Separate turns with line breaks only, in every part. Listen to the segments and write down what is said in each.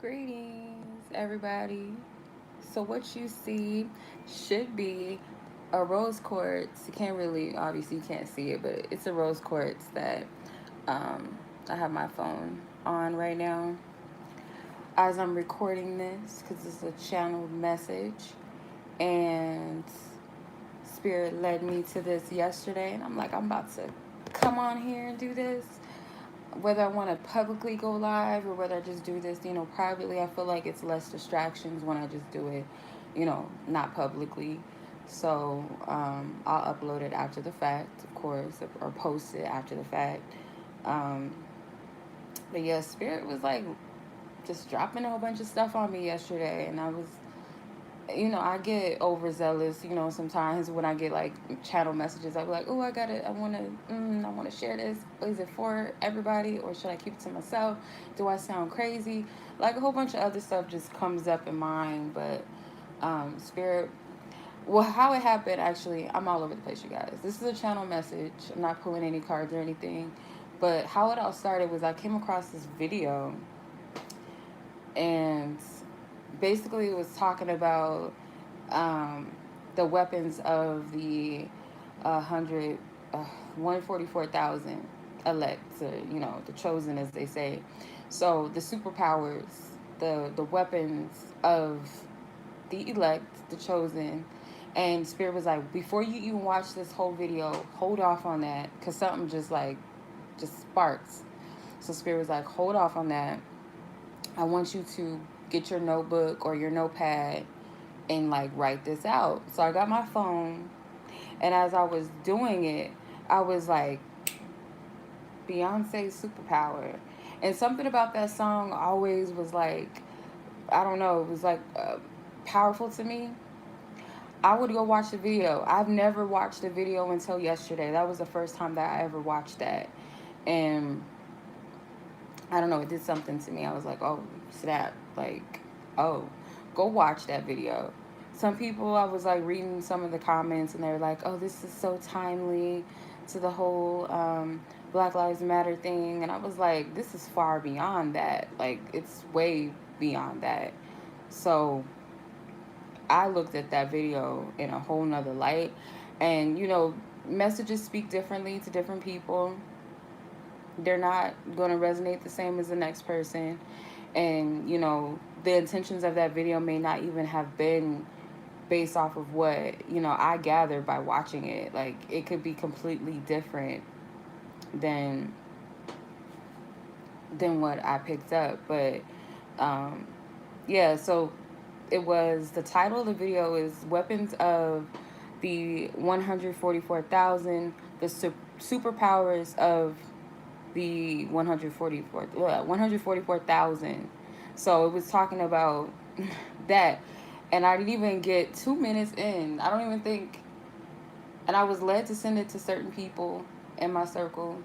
Greetings, everybody. So, what you see should be a rose quartz. You can't really, obviously, you can't see it, but it's a rose quartz that I have my phone on right now as I'm recording this because it's a channeled message. And Spirit led me to this yesterday, and I'm like, I'm about to come on here and do this. Whether I want to publicly go live or whether I just do this, privately, I feel like it's less distractions when I just do it, not publicly. So I'll upload it after the fact, of course, or post it after the fact. Um, but yeah, Spirit was like just dropping a whole bunch of stuff on me yesterday, and I was I get overzealous, sometimes when I get like channel messages, I'll be like, oh, I want to share this. Is it for everybody or should I keep it to myself? Do I sound crazy? Like a whole bunch of other stuff just comes up in mind. But Spirit, well, how it happened, actually, I'm all over the place, you guys. This is a channel message. I'm not pulling any cards or anything. But how it all started was I came across this video, and basically it was talking about um, the weapons of the 100 144,000 elect, the chosen, as they say. So the superpowers, the weapons of the elect, the chosen. And Spirit was like, before you even watch this whole video, hold off on that, because something just sparks. So Spirit was like, hold off on that. I want you to get your notebook or your notepad and like write this out. So I got my phone, and as I was doing it, I was like, Beyonce's Superpower. And something about that song always was like, I don't know, it was like powerful to me. I would go watch the video. I've never watched the video until yesterday. That was the first time that I ever watched that. And I don't know, it did something to me. I was like, oh, snap. Like, oh, go watch that video. Some people, I was like reading some of the comments, and they were like, oh, this is so timely to the whole Black Lives Matter thing. And I was like, this is far beyond that. Like, it's way beyond that. So I looked at that video in a whole nother light. And, messages speak differently to different people. They're not going to resonate the same as the next person. And, the intentions of that video may not even have been based off of what, I gathered by watching it. Like, it could be completely different than what I picked up. But um yeah, so it was, the title of the video is Weapons of the 144,000, the superpowers of the 144,000. So it was talking about that. And I didn't even get 2 minutes in. I don't even think, and I was led to send it to certain people in my circle.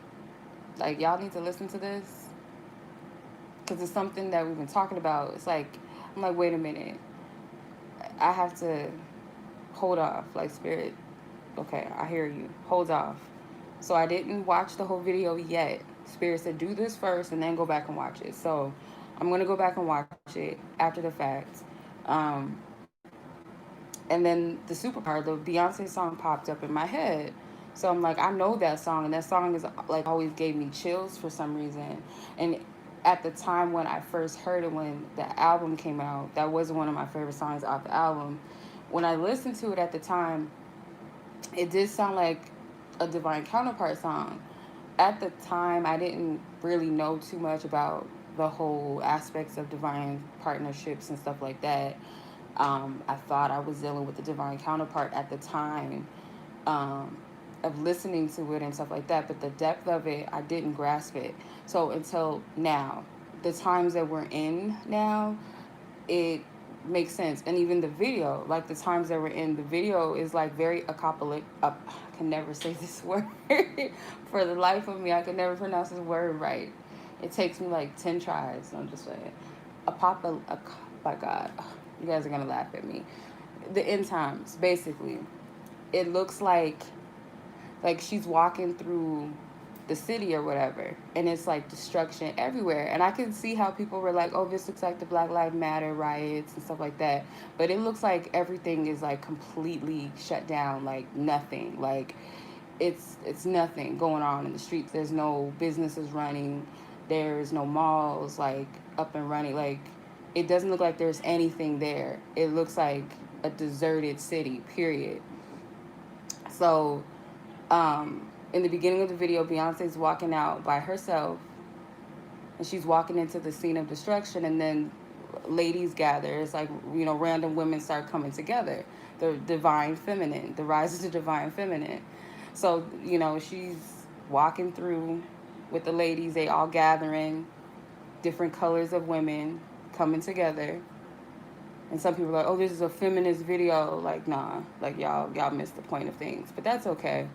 Like, y'all need to listen to this because it's something that we've been talking about. It's like, I'm like, wait a minute. I have to hold off. Like, Spirit, okay, I hear you. Hold off. So I didn't watch the whole video yet. Spirit said, do this first and then go back and watch it. So I'm going to go back and watch it after the fact. Um, and then the Superpower, the Beyonce song popped up in my head. So I'm like, I know that song. And that song is like always gave me chills for some reason. And at the time when I first heard it, when the album came out, that was one of my favorite songs off the album. When I listened to it at the time, it did sound like a Divine Counterpart song. At the time, I didn't really know too much about the whole aspects of divine partnerships and stuff like that. I thought I was dealing with the Divine Counterpart at the time, um, of listening to it and stuff like that, but the depth of it, I didn't grasp it. So until now, the times that we're in now, it makes sense. And even the video, like the times that we're in, the video is like very apocalyptic. I can never say this word for the life of me. I can never pronounce this word right. It takes me like 10 tries. I'm just saying. By God, you guys are going to laugh at me. The end times, basically. It looks like she's walking through the city or whatever, and it's like destruction everywhere. And I can see how people were like, oh, this looks like the Black Lives Matter riots and stuff like that, but it looks like everything is like completely shut down, like nothing, like it's nothing going on in the streets. There's no businesses running, there's no malls like up and running, like it doesn't look like there's anything there. It looks like a deserted city, period. So in the beginning of the video, Beyonce's walking out by herself, and she's walking into the scene of destruction, and then ladies gather. It's like, you know, random women start coming together. The divine feminine, the rise of the divine feminine. So, you know, she's walking through with the ladies, they all gathering, different colors of women coming together. And some people are like, oh, this is a feminist video. Like, nah, like y'all missed the point of things. But that's okay.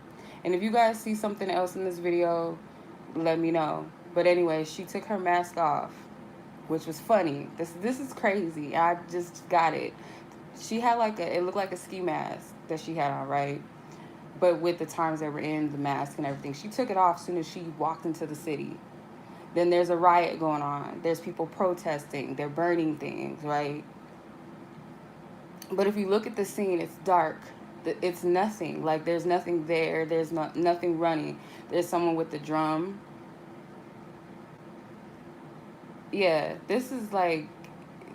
And if you guys see something else in this video, let me know. But anyway, she took her mask off, which was funny. This is crazy. I just got it. She had like it looked like a ski mask that she had on, right? But with the times that were in, the mask and everything, she took it off as soon as she walked into the city. Then there's a riot going on. There's people protesting. They're burning things, right? But if you look at the scene, it's dark. It's nothing. Like, there's nothing there. There's nothing running. There's someone with the drum. Yeah, this is like,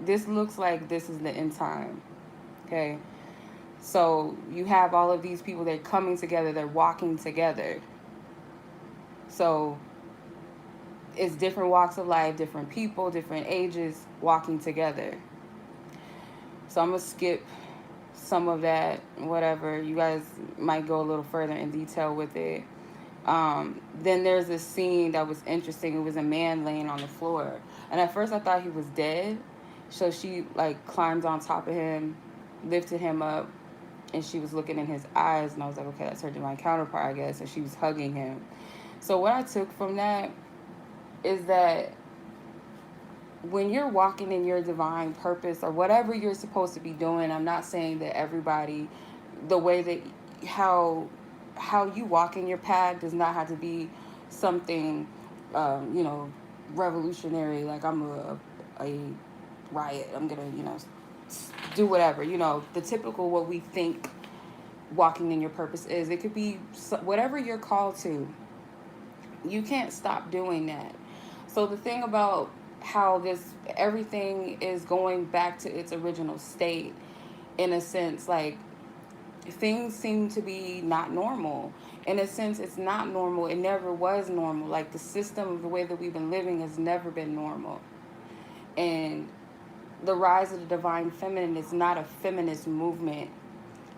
this looks like this is the end time. Okay? So you have all of these people, they're coming together, they're walking together. So it's different walks of life, different people, different ages walking together. So I'm going to skip some of that, whatever. You guys might go a little further in detail with it. Then there's this scene that was interesting. It was a man laying on the floor. And at first I thought he was dead. So she like climbed on top of him, lifted him up, and she was looking in his eyes. And I was like, okay, that's her divine counterpart, I guess. And she was hugging him. So what I took from that is that when you're walking in your divine purpose or whatever you're supposed to be doing, I'm not saying that everybody, the way that how you walk in your path does not have to be something, you know, revolutionary. Like I'm a riot. I'm gonna, you know, do whatever. You know, the typical what we think walking in your purpose is. It could be whatever you're called to. You can't stop doing that. So the thing about how everything is going back to its original state, in a sense, like things seem to be not normal. In a sense, it's not normal. It never was normal. Like the system of the way that we've been living has never been normal. And the rise of the divine feminine is not a feminist movement.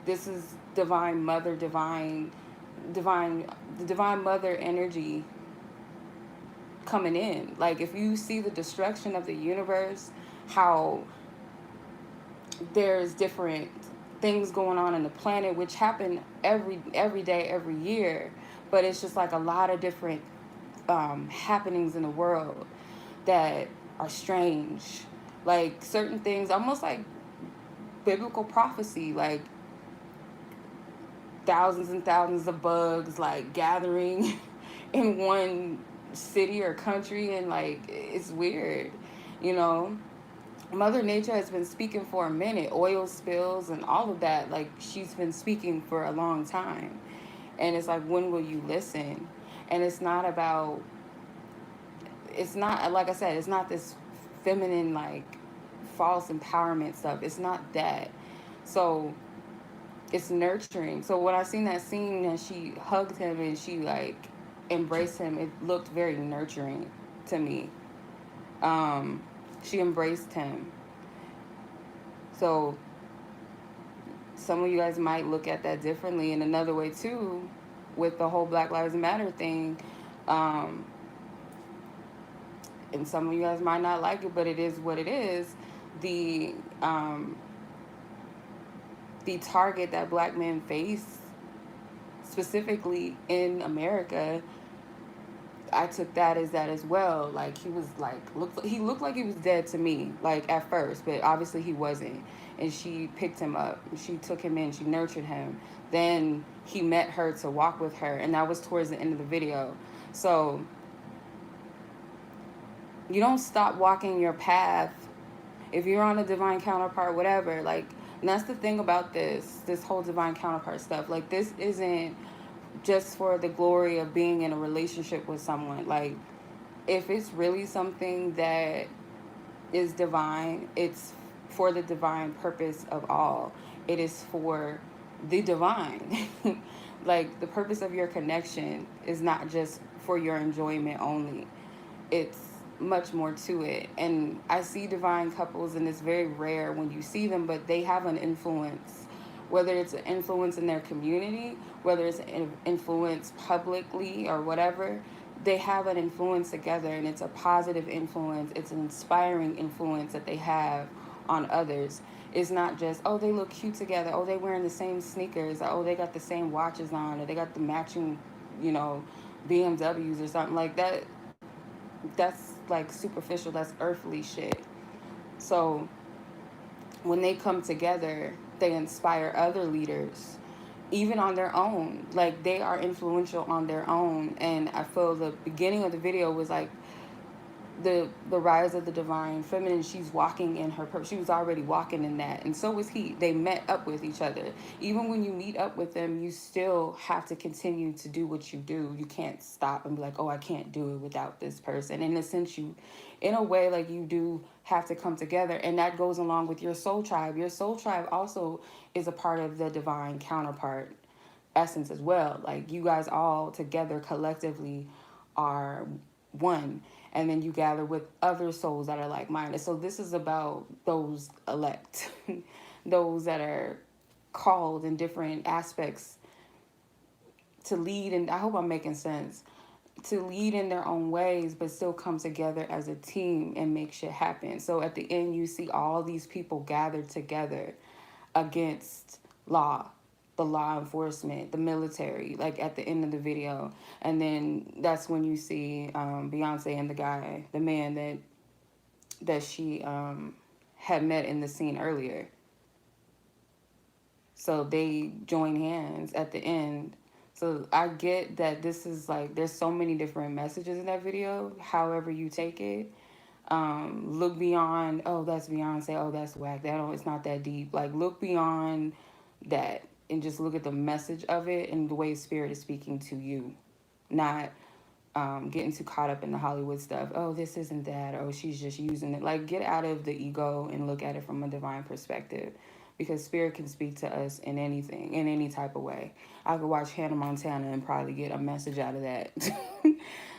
This is divine mother, the divine mother energy coming in. Like if you see the destruction of the universe, how there's different things going on in the planet, which happen every day, every year, but it's just like a lot of different happenings in the world that are strange. Like certain things, almost like biblical prophecy, like thousands and thousands of bugs like gathering in one city or country, and like it's weird, you know. Mother Nature has been speaking for a minute. Oil spills and all of that, like she's been speaking for a long time. And it's like, when will you listen? And it's not about, it's not, like I said, it's not this feminine like false empowerment stuff. It's not that. So it's nurturing. So when I seen that scene and she hugged him and she like embraced him, it looked very nurturing to me. She embraced him. So some of you guys might look at that differently. In another way too, with the whole Black Lives Matter thing, and some of you guys might not like it, but it is what it is. The target that black men face, specifically in America, I took that as well. Like he was like, he looked like he was dead to me, like at first, but obviously he wasn't. And she picked him up, she took him in, she nurtured him. Then he met her to walk with her, and that was towards the end of the video. So you don't stop walking your path if you're on a divine counterpart, whatever. Like, and that's the thing about this whole divine counterpart stuff. Like, this isn't just for the glory of being in a relationship with someone. Like, if it's really something that is divine, it's for the divine purpose of all. It is for the divine. Like, the purpose of your connection is not just for your enjoyment only. It's much more to it. And I see divine couples, and it's very rare when you see them, but they have an influence, whether it's an influence in their community, whether it's an influence publicly or whatever. They have an influence together, and it's a positive influence. It's an inspiring influence that they have on others. It's not just, oh, they look cute together, oh, they wearing the same sneakers, oh, they got the same watches on, or they got the matching, you know, BMWs or something like that. That's like superficial, that's earthly shit. So when they come together, they inspire other leaders, even on their own. Like, they are influential on their own. And I feel the beginning of the video was like the rise of the divine feminine. She's walking in her purpose. She was already walking in that, and so was he. They met up with each other. Even when you meet up with them, you still have to continue to do what you do. You can't stop and be like, oh, I can't do it without this person. In a sense, you, in a way, like, you do have to come together, and that goes along with your soul tribe. Your soul tribe also is a part of the divine counterpart essence as well. Like, you guys all together collectively are one, and then you gather with other souls that are like-minded. So this is about those elect, those that are called in different aspects to lead. And I hope I'm making sense, to lead in their own ways, but still come together as a team and make shit happen. So at the end, you see all these people gathered together against law, the law enforcement, the military, like at the end of the video. And then that's when you see Beyonce and the guy, the man that she had met in the scene earlier. So they join hands at the end. So I get that this is like, there's so many different messages in that video, however you take it. Look beyond, oh, that's Beyonce, oh, that's whack, that, oh, it's not that deep. Like, look beyond that and just look at the message of it and the way spirit is speaking to you. Not getting too caught up in the Hollywood stuff. Oh, this isn't that. Oh, she's just using it. Like, get out of the ego and look at it from a divine perspective, because spirit can speak to us in anything, in any type of way. I could watch Hannah Montana and probably get a message out of that.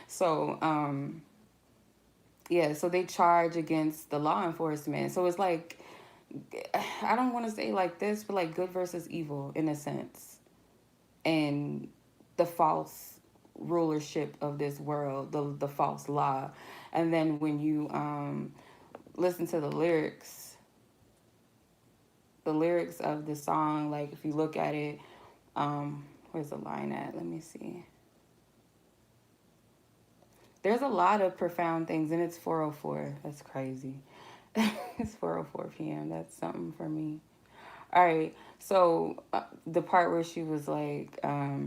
So, yeah, so they charge against the law enforcement. So it's like, I don't want to say like this, but like good versus evil in a sense. And the false rulership of this world, the false law. And then when you listen to the lyrics of the song, like if you look at it, where's the line at? Let me see. There's a lot of profound things, and it's 4:04. That's crazy. It's 4:04 p.m. That's something for me. All right. So the part where she was like, I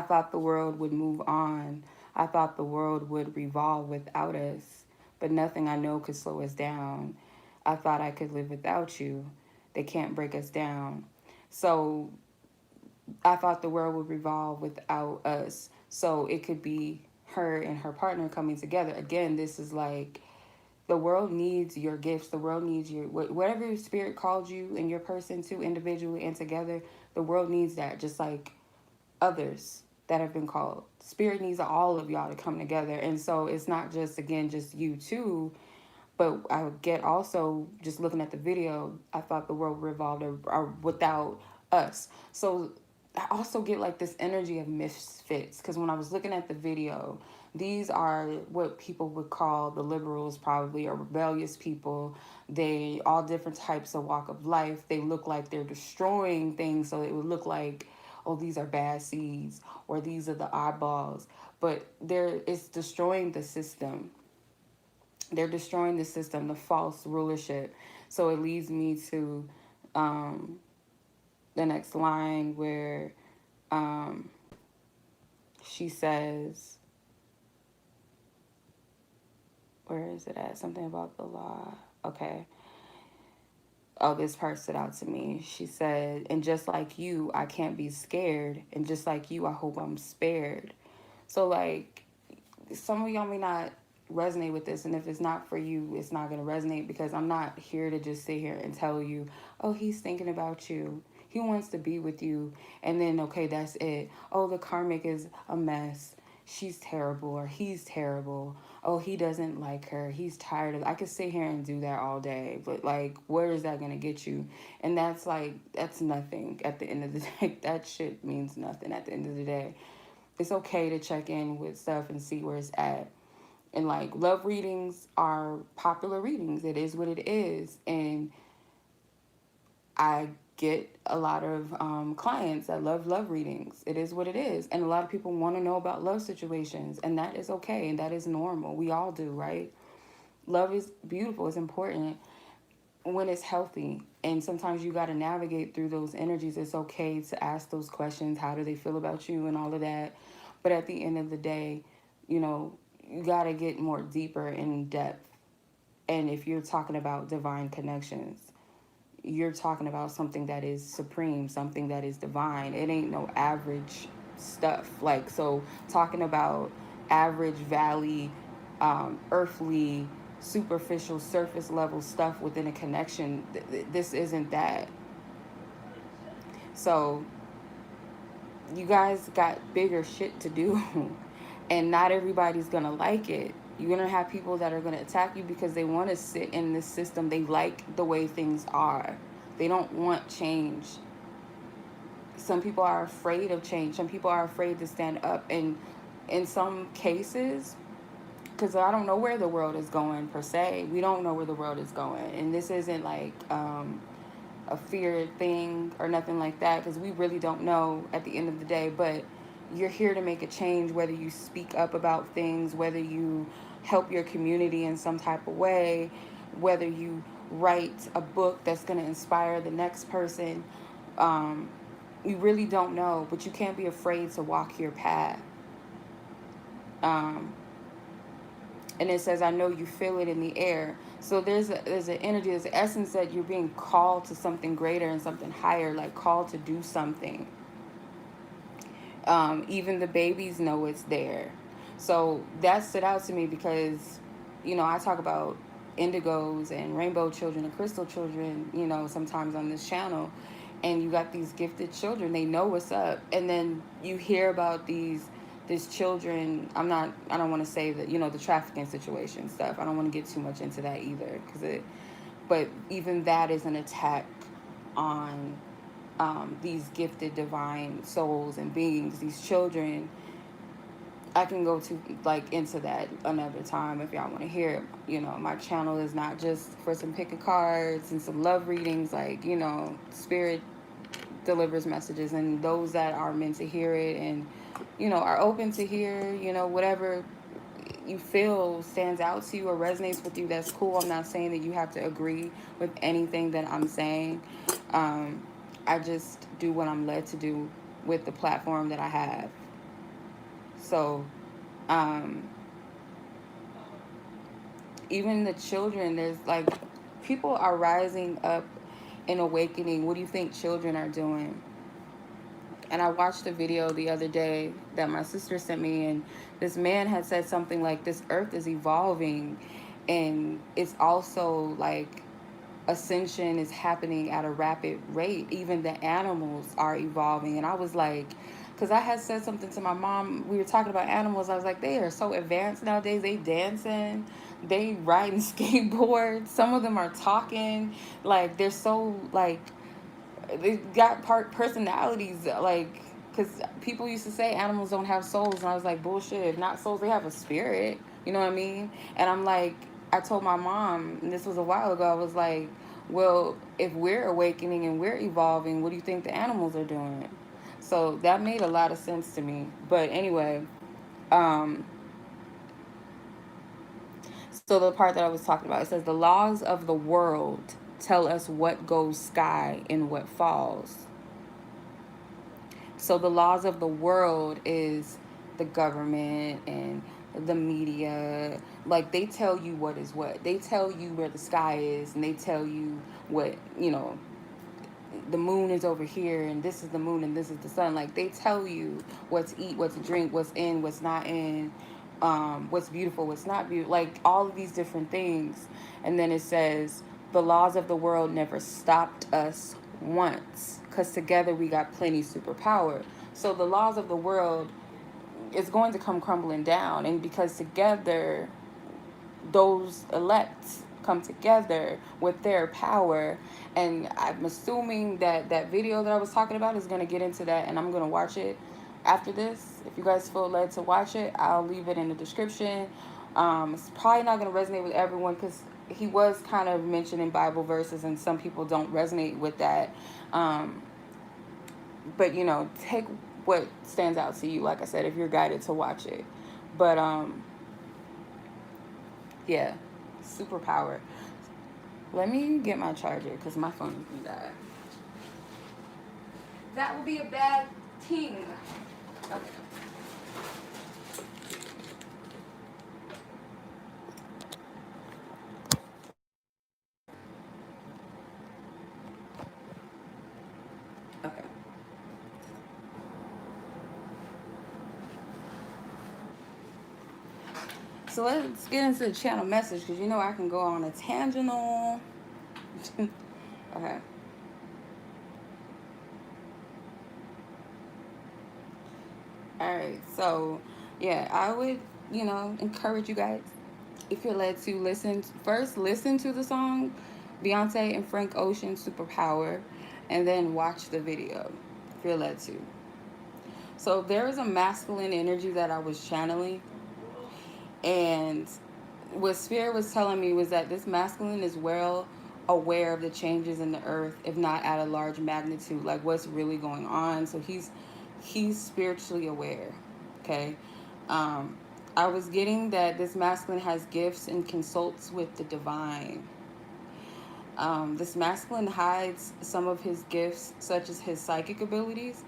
thought the world would move on. I thought the world would revolve without us, but nothing I know could slow us down. I thought I could live without you. They can't break us down. So I thought the world would revolve without us. So it could be her and her partner coming together. Again, this is like, the world needs your gifts. The world needs your, whatever your spirit called you and your person to, individually and together. The world needs that, just like others that have been called. Spirit needs all of y'all to come together. And so it's not just, again, just you two, but I get also, just looking at the video, I thought the world revolved or without us. So I also get like this energy of misfits, because when I was looking at the video, these are what people would call the liberals, probably, or rebellious people. They all different types of walk of life. They look like they're destroying things, so it would look like, oh, these are bad seeds, or these are the oddballs. But it's destroying the system. They're destroying the system, the false rulership. So it leads me to the next line where She says, where is it at? Something about the law. Okay. Oh, this part stood out to me. She said, and just like you, I can't be scared. And just like you, I hope I'm spared. So, like, some of y'all may not resonate with this. And if it's not for you, it's not going to resonate, because I'm not here to just sit here and tell you, oh, he's thinking about you. He wants to be with you. And then, okay, that's it. Oh, the karmic is a mess. She's terrible, or he's terrible. Oh, he doesn't like her. He's tired of. I could sit here and do that all day, but like, where is that gonna get you? And that's like, that's nothing at the end of the day. That shit means nothing at the end of the day. It's okay to check in with stuff and see where it's at. And like, love readings are popular readings. It is what it is, and I get a lot of clients that love readings. It is what it is. And a lot of people want to know about love situations, and that is okay, and that is normal. We all do, right? Love is beautiful. It's important when it's healthy. And sometimes you got to navigate through those energies. It's okay to ask those questions. How do they feel about you and all of that? But at the end of the day, you know, you got to get more deeper in depth. And if you're talking about divine connections, you're talking about something that is supreme, something that is divine. It ain't no average stuff. Like, so talking about average valley, earthly, superficial, surface level stuff within a connection, this isn't that. So you guys got bigger shit to do. And not everybody's gonna like it. You're gonna have people that are gonna attack you because they want to sit in this system. They like the way things are. They don't want change. Some people are afraid of change. Some people are afraid to stand up. And in some cases, because I don't know where the world is going per se. We don't know where the world is going. And this isn't like a fear thing or nothing like that, because we really don't know at the end of the day. But you're here to make a change, whether you speak up about things, whether you help your community in some type of way, whether you write a book that's going to inspire the next person. You really don't know, but you can't be afraid to walk your path. Um, and it says, I know you feel it in the air. So there's an energy, there's an essence that you're being called to something greater and something higher, like called to do something. Even the babies know it's there. So that stood out to me because, you know, I talk about indigos and rainbow children and crystal children, you know, sometimes on this channel. And you got these gifted children, they know what's up. And then you hear about these children. I don't want to say that, you know, the trafficking situation stuff. I don't want to get too much into that either, but even that is an attack on these gifted divine souls and beings, these children. I can go to like into that another time if y'all want to hear it. You know, my channel is not just for some pick of cards and some love readings. Like, you know, spirit delivers messages, and those that are meant to hear it and, you know, are open to hear, you know, whatever you feel stands out to you or resonates with you, that's cool. I'm not saying that you have to agree with anything that I'm saying. I just do what I'm led to do with the platform that I have. So, um, even the children, there's like, people are rising up and awakening. What do you think children are doing? And I watched a video the other day that my sister sent me, and this man had said something like, this earth is evolving, and it's also like ascension is happening at a rapid rate. Even the animals are evolving. And I was like, because I had said something to my mom, we were talking about animals, I was like, they are so advanced nowadays. They dancing, they riding skateboards, some of them are talking, like they're so like, they got personalities, like, because people used to say animals don't have souls, and I was like, bullshit. If not souls, they have a spirit, you know what I mean? And I'm like, I told my mom, and this was a while ago, I was like, well, if we're awakening and we're evolving, what do you think the animals are doing? So that made a lot of sense to me. But anyway, um so the part that I was talking about, it says the laws of the world tell us what goes sky and what falls. So the laws of the world is the government and the media. Like, they tell you what is what. They tell you where the sky is, and they tell you what, the moon is over here, and this is the moon, and this is the sun. Like, they tell you what to eat, what to drink, what's in, what's not in, what's beautiful, what's not beautiful, like all of these different things. And then it says, the laws of the world never stopped us once, because together we got plenty superpower. So the laws of the world is going to come crumbling down, and because together those elects come together with their power. And I'm assuming that that video that I was talking about is going to get into that, and I'm going to watch it after this. If you guys feel led to watch it, I'll leave it in the description. It's probably not going to resonate with everyone, because he was kind of mentioning Bible verses, and some people don't resonate with that. But take what stands out to you, like I said, if you're guided to watch it. But yeah, superpower. Let me get my charger, because my phone is going to die. That would be a bad thing. Okay. Okay. So let's get into the channel message, because I can go on a tangential. Okay. All right. So, yeah, I would, encourage you guys, if you're led to, listen to the song Beyonce and Frank Ocean, Superpower, and then watch the video if you're led to. So there is a masculine energy that I was channeling, and what Spirit was telling me was that this masculine is well aware of the changes in the earth, if not at a large magnitude, like what's really going on. So he's spiritually aware. Okay. I was getting that this masculine has gifts and consults with the divine. This masculine hides some of his gifts, such as his psychic abilities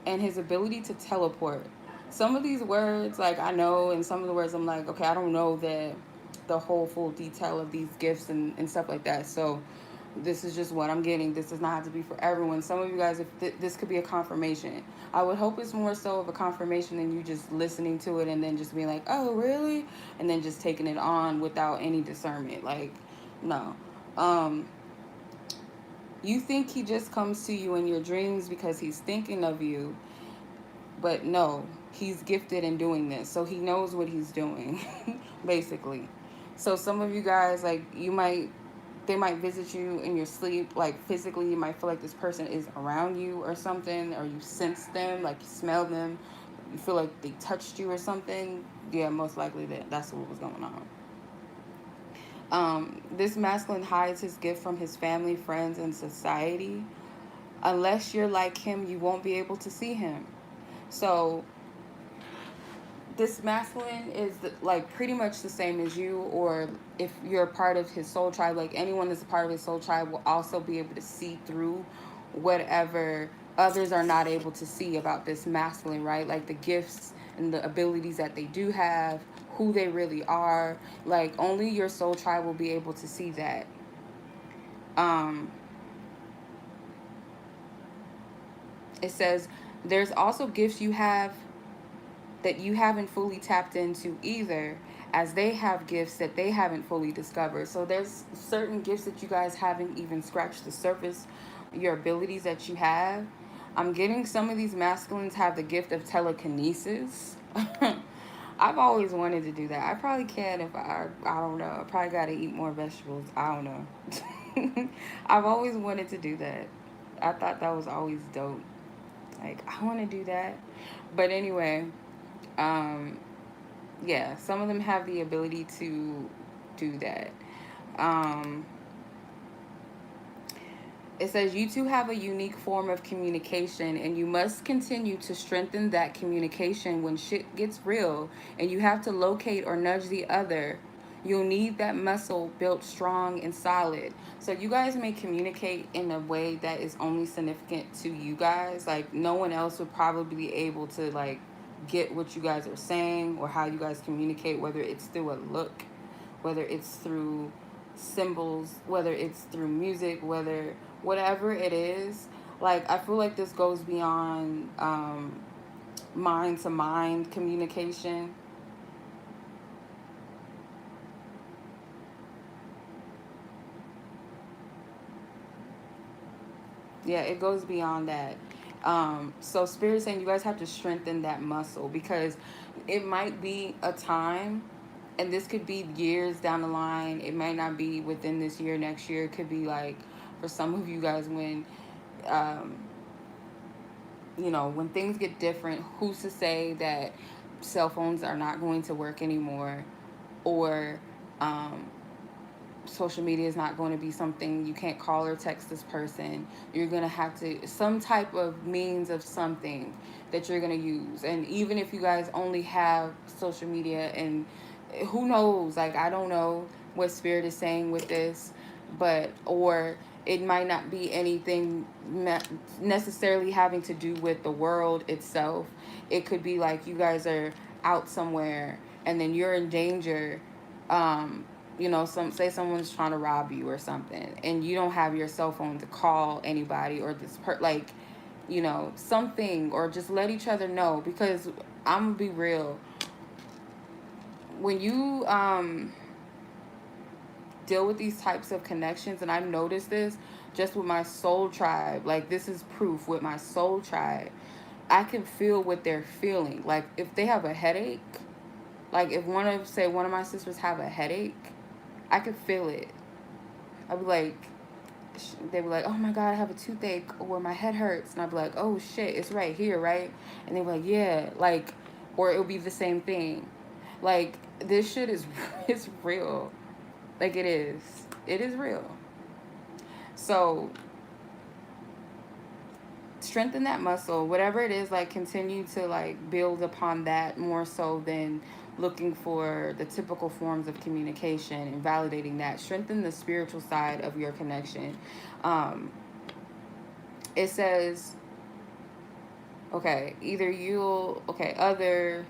and his ability to teleport. Some of these words, like, I know, and some of the words I'm like, okay, I don't know the whole full detail of these gifts and stuff like that. So this is just what I'm getting. This does not have to be for everyone. Some of you guys, if this could be a confirmation. I would hope it's more so of a confirmation than you just listening to it and then just being like, oh, really? And then just taking it on without any discernment. Like, no. You think he just comes to you in your dreams because he's thinking of you, but no, he's gifted in doing this. So he knows what he's doing, basically. So some of you guys, like, they might visit you in your sleep, like physically. You might feel like this person is around you or something, or you sense them, like you smell them, you feel like they touched you or something. Yeah, most likely that's what was going on. This masculine hides his gift from his family, friends, and society. Unless you're like him, you won't be able to see him. So this masculine is like pretty much the same as you, or if you're a part of his soul tribe, like anyone that's a part of his soul tribe will also be able to see through whatever others are not able to see about this masculine, right? Like the gifts and the abilities that they do have, who they really are. Like only your soul tribe will be able to see that. It says there's also gifts you have that you haven't fully tapped into either, as they have gifts that they haven't fully discovered. So there's certain gifts that you guys haven't even scratched the surface, your abilities that you have. I'm getting some of these masculines have the gift of telekinesis. I've always wanted to do that. I probably can if I don't know. I probably got to eat more vegetables. I don't know. I've always wanted to do that. I thought that was always dope. Like, I want to do that. But anyway, yeah, some of them have the ability to do that. It says you two have a unique form of communication, and you must continue to strengthen that communication when shit gets real and you have to locate or nudge the other. You'll need that muscle built strong and solid. So you guys may communicate in a way that is only significant to you guys. Like no one else would probably be able to like get what you guys are saying or how you guys communicate, whether it's through a look, whether it's through symbols, whether it's through music, whether whatever it is. Like, I feel like this goes beyond mind to mind communication. Yeah, it goes beyond that. So Spirit saying you guys have to strengthen that muscle, because it might be a time, and this could be years down the line. It might not be within this year, next year. It could be like for some of you guys when, um, when things get different, who's to say that cell phones are not going to work anymore, or um, social media is not going to be something you can't call or text this person. You're going to have to, some type of means of something that you're going to use. And even if you guys only have social media, and who knows, like, I don't know what Spirit is saying with this, but, or it might not be anything necessarily having to do with the world itself. It could be like you guys are out somewhere and then you're in danger. Some say someone's trying to rob you or something, and you don't have your cell phone to call anybody, or something, or just let each other know. Because I'm gonna be real, when you deal with these types of connections, and I've noticed this just with my soul tribe, like, this is proof with my soul tribe. I can feel what they're feeling. Like, if they have a headache, like if one of my sisters have a headache, I could feel it. I'd be like, they were like, oh my God, I have a toothache, or my head hurts. And I'd be like, oh shit, it's right here, right? And they were like, yeah, like, or it would be the same thing. Like, this shit is, it's real. Like, it is. It is real. So, strengthen that muscle, whatever it is, like, continue to, like, build upon that more so than looking for the typical forms of communication and validating that. Strengthen the spiritual side of your connection. um it says, okay, either you'll, okay, other,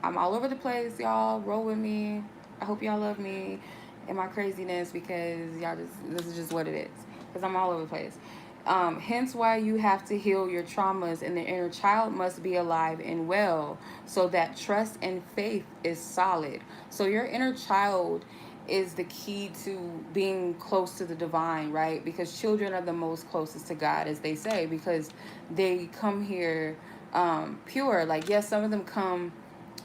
I'm all over the place, y'all, roll with me. I hope y'all love me and my craziness, because y'all just, this is just what it is, because I'm all over the place. Hence why you have to heal your traumas, and the inner child must be alive and well, so that trust and faith is solid. So your inner child is the key to being close to the divine, right? Because children are the most closest to God, as they say, because they come here pure. Like, yes, some of them come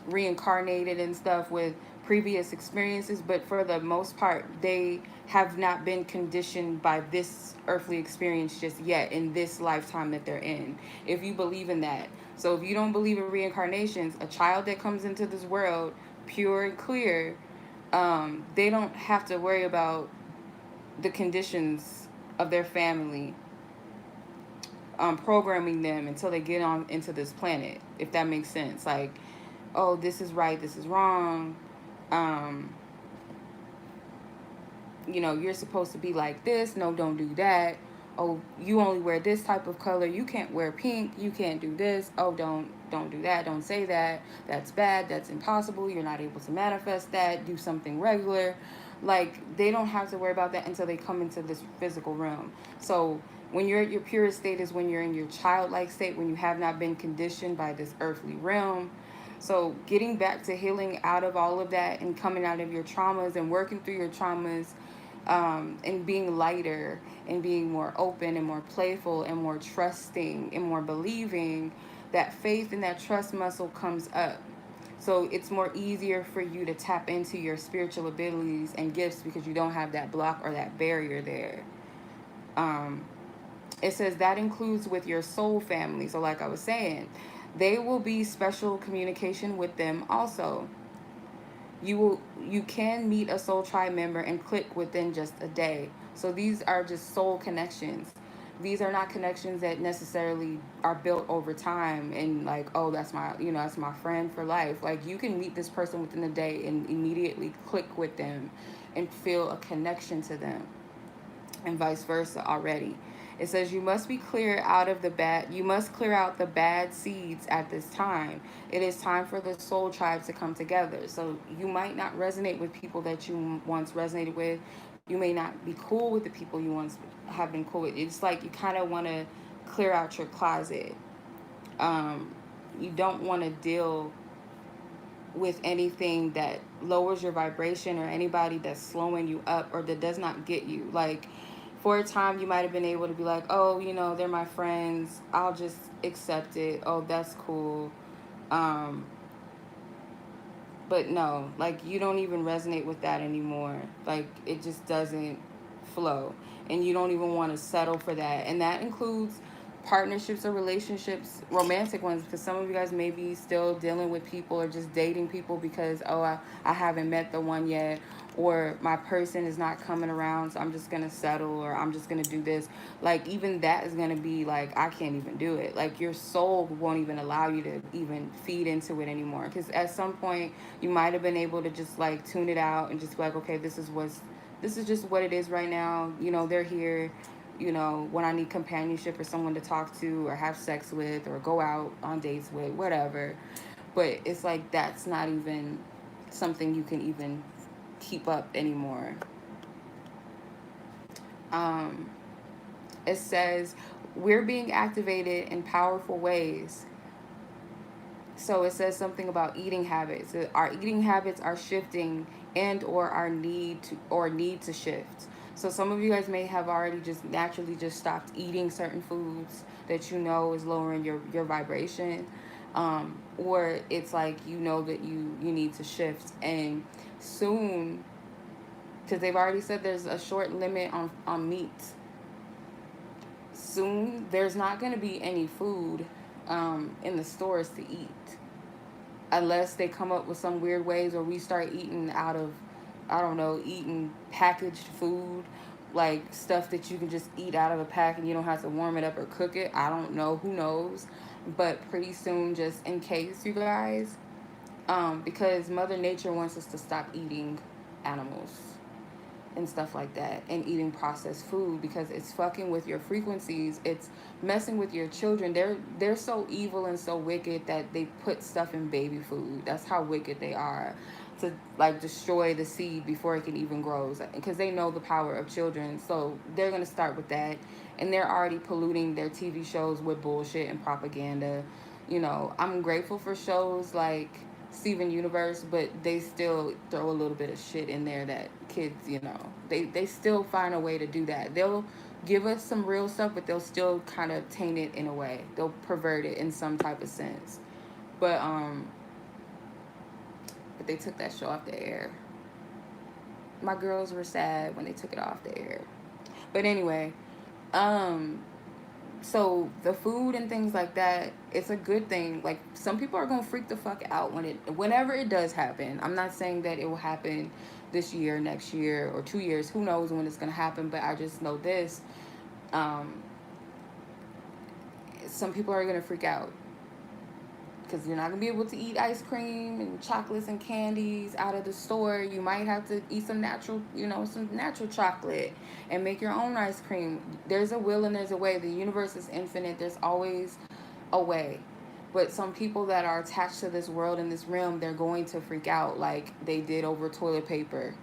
reincarnated and stuff with previous experiences, but for the most part, they have not been conditioned by this earthly experience just yet in this lifetime that they're in, if you believe in that. So if you don't believe in reincarnations, a child that comes into this world pure and clear, they don't have to worry about the conditions of their family programming them until they get on into this planet, if that makes sense. Like, oh, this is right, this is wrong. Um, you're supposed to be like this. No, don't do that. Oh, you only wear this type of color. You can't wear pink. You can't do this. Oh, don't do that. Don't say that. That's bad. That's impossible. You're not able to manifest that. Do something regular. Like, they don't have to worry about that until they come into this physical realm. So when you're at your purest state is when you're in your childlike state, when you have not been conditioned by this earthly realm. So getting back to healing out of all of that, and coming out of your traumas and working through your traumas, and being lighter and being more open and more playful and more trusting and more believing, that faith and that trust muscle comes up. So it's more easier for you to tap into your spiritual abilities and gifts, because you don't have that block or that barrier there. Um, it says that includes with your soul family. So like I was saying, they will be special communication with them also. You can meet a soul tribe member and click within just a day. So these are just soul connections. These are not connections that necessarily are built over time and like, oh, that's my friend for life. Like, you can meet this person within a day and immediately click with them and feel a connection to them, and vice versa already. It says you must be clear out of the bad. You must clear out the bad seeds at this time. It is time for the soul tribe to come together. So you might not resonate with people that you once resonated with. You may not be cool with the people you once have been cool with. It's like you kind of want to clear out your closet. Um, you don't want to deal with anything that lowers your vibration or anybody that's slowing you up or that does not get you. Like, for a time, you might have been able to be like, oh, they're my friends. I'll just accept it. Oh, that's cool. Um, but no, like, you don't even resonate with that anymore. Like, it just doesn't flow. And you don't even want to settle for that. And that includes partnerships or relationships, romantic ones, because some of you guys may be still dealing with people or just dating people because, oh, I haven't met the one yet, or my person is not coming around, so I'm just going to settle, or I'm just going to do this. Like, even that is going to be like, I can't even do it. Like, your soul won't even allow you to even feed into it anymore, because at some point you might have been able to just like tune it out and just be like, okay, this is just what it is right now. They're here, when I need companionship or someone to talk to or have sex with or go out on dates with, whatever. But it's like that's not even something you can even keep up anymore. Um, it says we're being activated in powerful ways. So it says something about eating habits. Our eating habits are shifting and or our need to shift. So some of you guys may have already just naturally just stopped eating certain foods that is lowering your vibration. Or it's like that you need to shift. And soon, because they've already said there's a short limit on meat, soon there's not going to be any food in the stores to eat unless they come up with some weird ways or we start eating out of, I don't know, eating packaged food, like stuff that you can just eat out of a pack and you don't have to warm it up or cook it. I don't know, who knows. But pretty soon, just in case, you guys, because Mother Nature wants us to stop eating animals and stuff like that and eating processed food because it's fucking with your frequencies. It's messing with your children. They're so evil and so wicked that they put stuff in baby food. That's how wicked they are, to like destroy the seed before it can even grow, because they know the power of children. So they're going to start with that, and they're already polluting their TV shows with bullshit and propaganda. I'm grateful for shows like Steven Universe, but they still throw a little bit of shit in there that kids, they still find a way to do that. They'll give us some real stuff, but they'll still kind of taint it in a way. They'll pervert it in some type of sense. But they took that show off the air. My girls were sad when they took it off the air. But anyway, so the food and things like that, it's a good thing. Like, some people are gonna freak the fuck out whenever it does happen. I'm not saying that it will happen this year, next year, or 2 years. Who knows when it's gonna happen? But I just know this: some people are gonna freak out because you're not gonna be able to eat ice cream and chocolates and candies out of the store. You might have to eat some natural, some natural chocolate and make your own ice cream. There's a will and there's a way. The universe is infinite. There's always a way. But some people that are attached to this world and this realm, they're going to freak out like they did over toilet paper.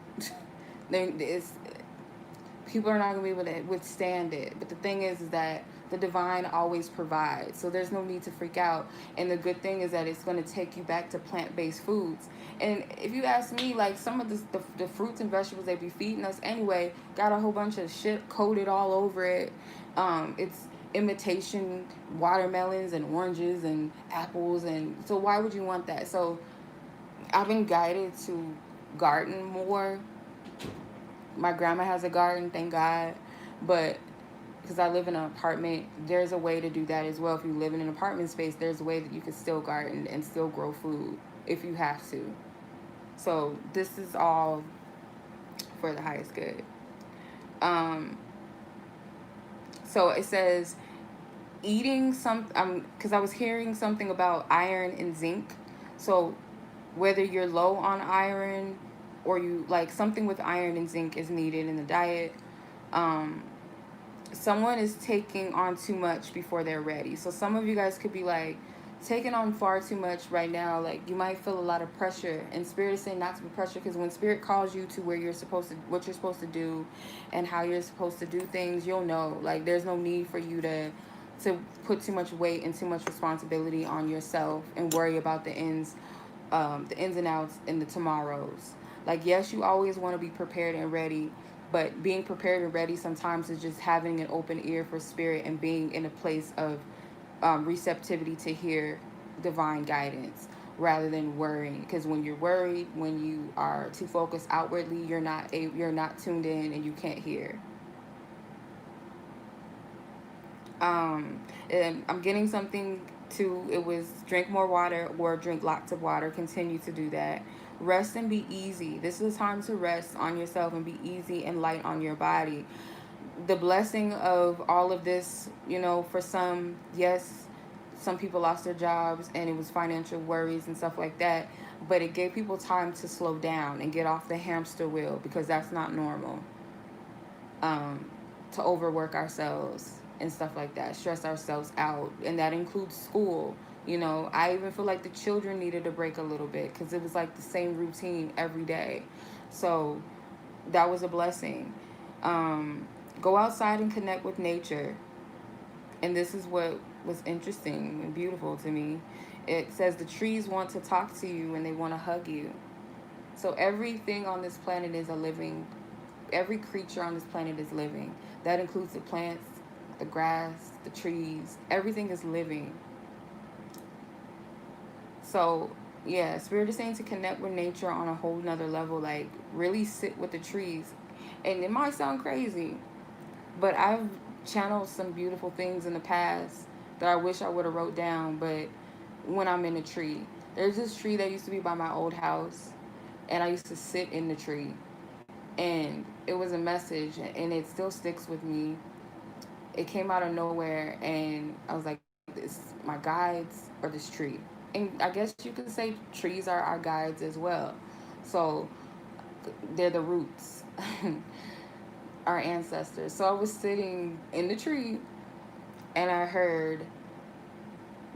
People are not going to be able to withstand it. But the thing is that the divine always provides. So there's no need to freak out. And the good thing is that it's going to take you back to plant-based foods. And if you ask me, like, some of the fruits and vegetables they be feeding us anyway got a whole bunch of shit coated all over it. It's imitation watermelons and oranges and apples. And so why would you want that? So I've been guided to garden more. My grandma has a garden, thank God. But because I live in an apartment, there's a way to do that as well. If you live in an apartment space, there's a way that you can still garden and still grow food if you have to. So this is all for the highest good. So it says eating some, because I was hearing something about iron and zinc. So whether you're low on iron or you like something with iron and zinc is needed in the diet. someone is taking on too much before they're ready. So some of you guys could be like taking on far too much right now. Like you might feel a lot of pressure, and spirit is saying not to be pressure, because when spirit calls you to where you're supposed to, what you're supposed to do and how you're supposed to do things, you'll know. Like there's no need for you to put too much weight and too much responsibility on yourself and worry about the ins and outs and the tomorrows. Like, yes, you always want to be prepared and ready, but being prepared and ready sometimes is just having an open ear for spirit and being in a place of receptivity to hear divine guidance rather than worrying. Because when you're worried, when you are too focused outwardly, you're not tuned in and you can't hear. And I'm getting something to, it was drink more water or drink lots of water. Continue to do that. Rest and be easy. This is a time to rest on yourself and be easy and light on your body. The blessing of all of this, for some, yes, some people lost their jobs and it was financial worries and stuff like that, but it gave people time to slow down and get off the hamster wheel, because that's not normal. um, to overwork ourselves and stuff like that, stress ourselves out, and that includes school. I even feel like the children needed a break a little bit because it was like the same routine every day. So that was a blessing. Um, Go outside and connect with nature. And this is what was interesting and beautiful to me. It says the trees want to talk to you and they want to hug you. So everything on this planet is a living, every creature on this planet is living. That includes the plants, the grass, the trees. Everything is living. So, yeah, Spirit is saying to connect with nature on a whole nother level, like really sit with the trees. And it might sound crazy, but I've channeled some beautiful things in the past that I wish I would have wrote down, but when I'm in a tree. There's this tree that used to be by my old house, and I used to sit in the tree, and it was a message, and it still sticks with me. It came out of nowhere, and I was like, this, my guides or this tree. And I guess you could say trees are our guides as well. So they're the roots, our ancestors. So I was sitting in the tree, and I heard,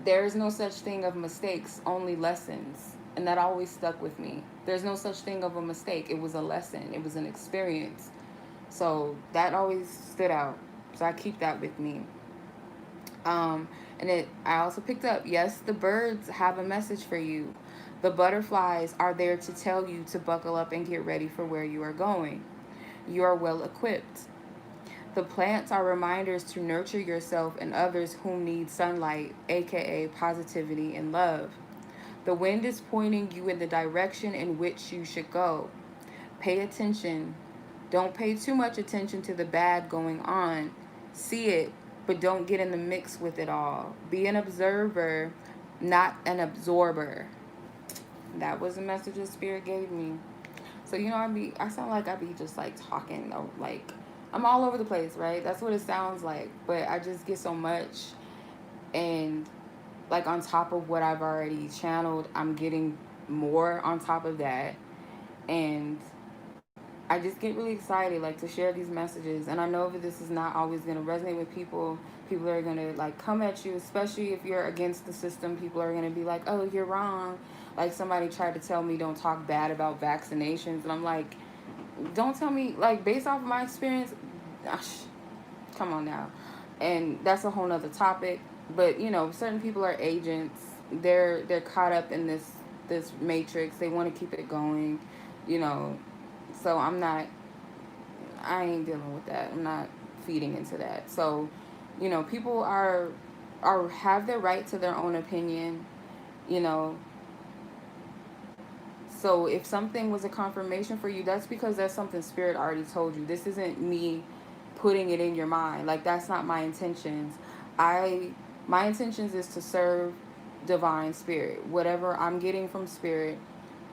there is no such thing of mistakes, only lessons. And that always stuck with me. There's no such thing of a mistake. It was a lesson, it was an experience. So that always stood out. So I keep that with me. Um, I also picked up, yes, the birds have a message for you. The butterflies are there to tell you to buckle up and get ready for where you are going. You are well equipped. The plants are reminders to nurture yourself and others whom need sunlight, aka positivity and love. The wind is pointing you in the direction in which you should go. Pay attention. Don't pay too much attention to the bad going on. See it, but don't get in the mix with it all. Be an observer, not an absorber. That was the message the spirit gave me. So I sound like I be just like talking, like I'm all over the place, right? That's what it sounds like. But I just get so much, and like on top of what I've already channeled, I'm getting more on top of that, and I just get really excited like to share these messages. And I know that this is not always going to resonate with people. People are going to like come at you, especially if you're against the system. People are going to be like, oh, you're wrong. Like somebody tried to tell me don't talk bad about vaccinations, and I'm like, don't tell me, like, based off of my experience, gosh, come on now. And that's a whole nother topic. But certain people are agents. They're caught up in this matrix. They want to keep it going, you know. So I ain't dealing with that. I'm not feeding into that. So, people are have their right to their own opinion, you know. So if something was a confirmation for you, that's because that's something spirit already told you. This isn't me putting it in your mind. Like that's not my intentions. I My intentions is to serve divine spirit. Whatever I'm getting from spirit,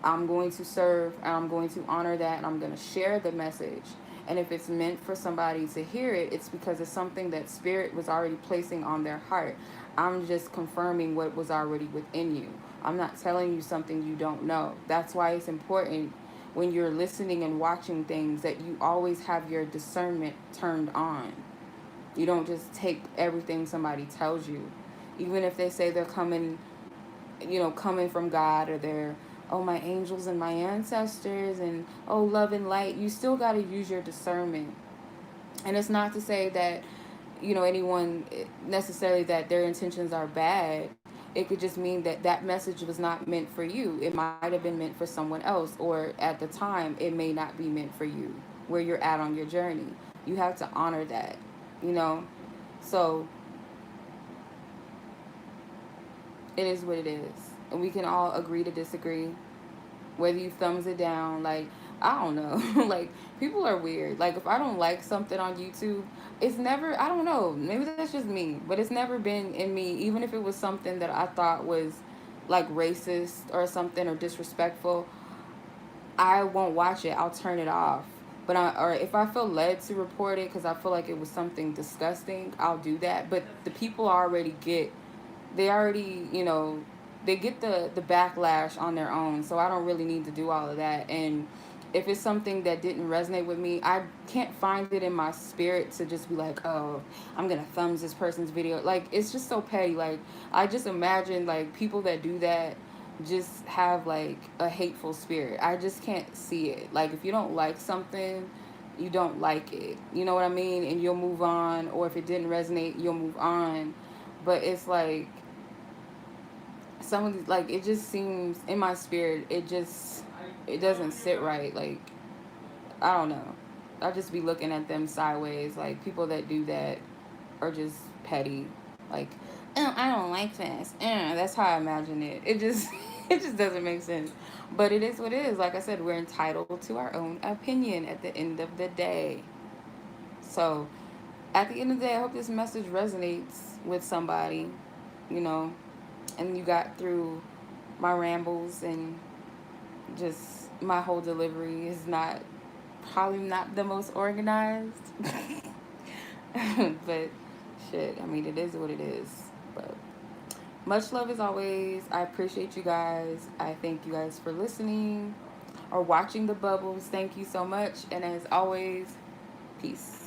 I'm going to serve and I'm going to honor that, and I'm going to share the message. And if it's meant for somebody to hear it, it's because it's something that spirit was already placing on their heart. I'm just confirming what was already within you. I'm not telling you something you don't know. That's why it's important when you're listening and watching things that you always have your discernment turned on. You don't just take everything somebody tells you, even if they say they're coming, coming from God, or they're, oh, my angels and my ancestors, and oh, love and light. You still got to use your discernment. And it's not to say that, anyone necessarily that their intentions are bad. It could just mean that that message was not meant for you. It might have been meant for someone else, or at the time it may not be meant for you, where you're at on your journey. You have to honor that, you know. So it is what it is, and we can all agree to disagree. Whether you thumbs it down, like, I don't know. Like, people are weird. Like, if I don't like something on YouTube, it's never, I don't know, maybe that's just me, but it's never been in me. Even if it was something that I thought was like racist or something, or disrespectful, I won't watch it. I'll turn it off. Or if I feel led to report it because I feel like it was something disgusting, I'll do that. But the people already get, they already, they get the backlash on their own. So I don't really need to do all of that. And if it's something that didn't resonate with me, I can't find it in my spirit to just be like, oh, I'm gonna thumbs this person's video. Like, it's just so petty. Like, I just imagine like people that do that just have like a hateful spirit. I just can't see it. Like, if you don't like something, you don't like it. You know what I mean? And you'll move on. Or if it didn't resonate, you'll move on. But it's like, some of the, like, it just seems in my spirit, it doesn't sit right. Like, I don't know. I just be looking at them sideways. Like, people that do that are just petty. Like, oh, I don't like this. That's how I imagine it. It just it just doesn't make sense. But it is what it is. Like I said, we're entitled to our own opinion at the end of the day. So at the end of the day, I hope this message resonates with somebody, you know, and you got through my rambles, and just my whole delivery is not, probably not the most organized. But shit, I mean, it is what it is. But much love as always. I appreciate you guys. I thank you guys for listening or watching the bubbles. Thank you so much. And as always, peace.